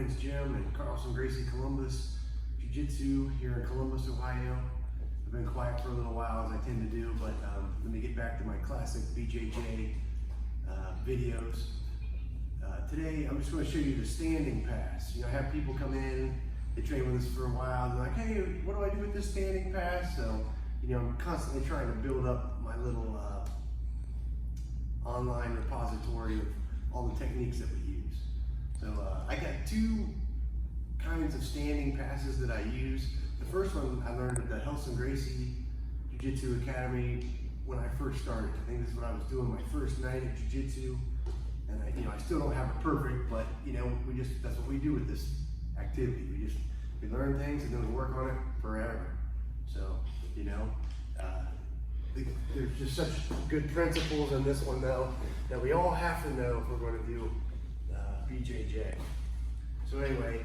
name's Jim and Carlson Gracie Columbus Jiu-Jitsu here in Columbus, Ohio. I've been quiet for a little while as I tend to do, but let me get back to my classic BJJ videos. Today I'm just going to show you the standing pass. You know, I have people come in, they train with us for a while, they're like, hey, what do I do with this standing pass? So, you know, I'm constantly trying to build up my little online repository of all the techniques that we use. So I got two kinds of standing passes that I use. The first one I learned at the Carlson Gracie Jiu-Jitsu Academy when I first started. I think this is when I was doing my first night of Jiu-Jitsu. And I still don't have it perfect, but that's what we do with this activity. We learn things and then we work on it forever. So, there's just such good principles in this one though, that we all have to know if we're going to do BJJ. So anyway,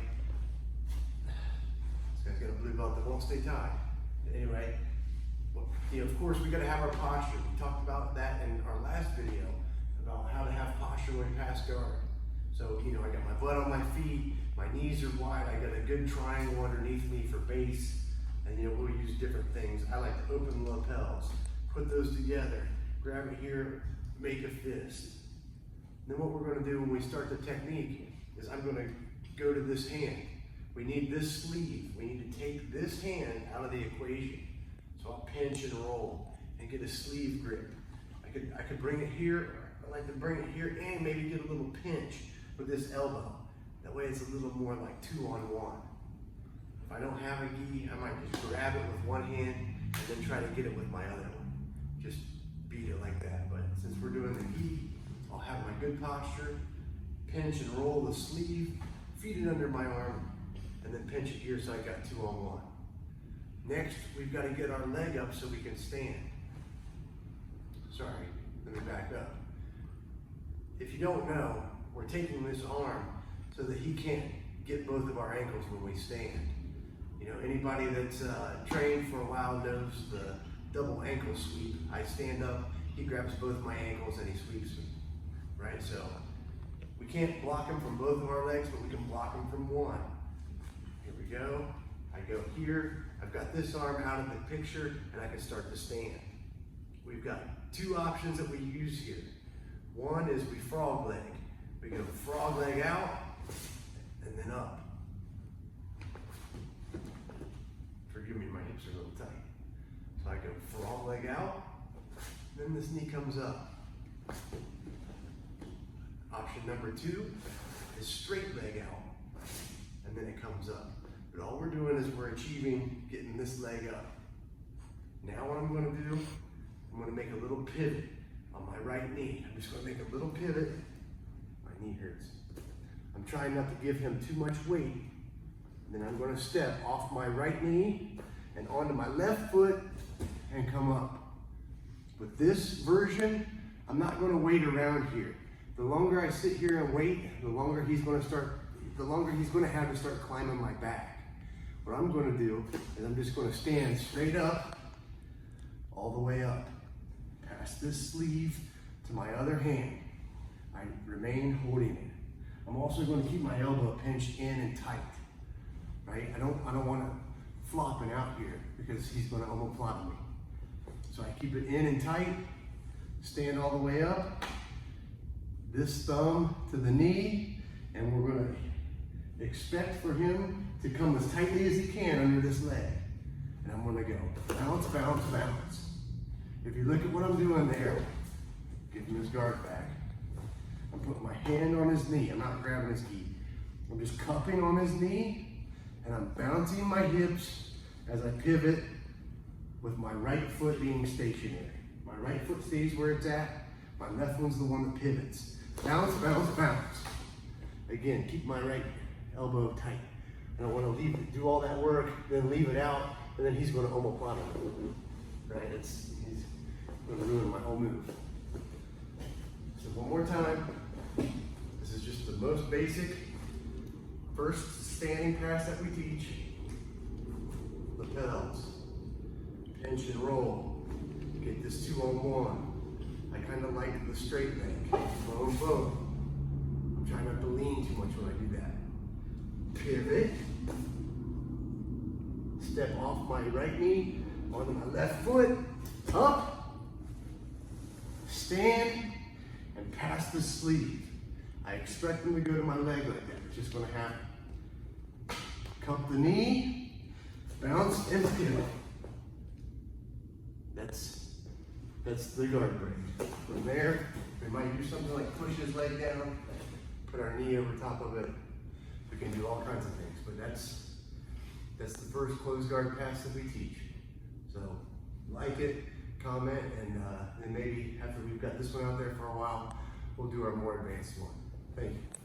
this guy's got a blue belt that won't stay tied. Anyway, of course we got to have our posture. We talked about that in our last video about how to have posture when pass guard. So I got my butt on my feet, my knees are wide, I got a good triangle underneath me for base, and we'll use different things. I like to open the lapels, put those together, grab it here, make a fist. Then what we're going to do when we start the technique is I'm going to go to this hand. We need this sleeve. We need to take this hand out of the equation. So I'll pinch and roll and get a sleeve grip. I could bring it here. I like to bring it here and maybe get a little pinch with this elbow. That way it's a little more like 2-on-1. If I don't have a gi, I might just grab it with one hand and then try to get it with my other one. Just beat it like that. But since we're doing the gi, I'll have my good posture, pinch and roll the sleeve, feed it under my arm, and then pinch it here so I got 2-on-1. Next, we've got to get our leg up so we can stand. Sorry, let me back up. If you don't know, we're taking this arm so that he can't get both of our ankles when we stand. Anybody that's trained for a while knows the double ankle sweep. I stand up, he grabs both my ankles and he sweeps me. Right, so we can't block him from both of our legs, but we can block him from one. Here we go. I go here. I've got this arm out of the picture, and I can start to stand. We've got two options that we use here. One is we frog leg. We go frog leg out, and then up. Forgive me, my hips are a little tight. So I go frog leg out, then this knee comes up. Option number two is straight leg out, and then it comes up. But all we're doing is we're achieving getting this leg up. Now what I'm going to do, I'm going to make a little pivot on my right knee. I'm just going to make a little pivot. My knee hurts. I'm trying not to give him too much weight. And then I'm going to step off my right knee and onto my left foot and come up. With this version, I'm not going to wait around here. The longer I sit here and wait, the longer he's going to have to start climbing my back. What I'm going to do is I'm just going to stand straight up, all the way up. Pass this sleeve to my other hand. I remain holding it. I'm also going to keep my elbow pinched in and tight. Right? I don't want to flopping out here because he's going to omoplata me. So I keep it in and tight, stand all the way up. This thumb to the knee, and we're going to expect for him to come as tightly as he can under this leg. And I'm going to go bounce, bounce, bounce. If you look at what I'm doing there, give him his guard back. I'm putting my hand on his knee. I'm not grabbing his gi. I'm just cupping on his knee, and I'm bouncing my hips as I pivot with my right foot being stationary. My right foot stays where it's at. My left one's the one that pivots. Bounce, bounce, bounce. Again, keep my right elbow tight. I don't want to do all that work, then leave it out, and then he's going to omoplata me. Right? He's going to ruin my whole move. So one more time. This is just the most basic first standing pass that we teach. Lapels. Pinch and roll. Get this 2-on-1. I kind of like the straight leg. Boom, boom. I'm trying not to lean too much when I do that. pivot, step off my right knee onto my left foot, up, stand, and pass the sleeve. I expect them to go to my leg like that. It's just gonna happen. Cup the knee, bounce, and pivot. That's the guard break. From there, we might do something like push his leg down, put our knee over top of it. We can do all kinds of things, but that's the first closed guard pass that we teach. So like it, comment, and then maybe after we've got this one out there for a while, we'll do our more advanced one. Thank you.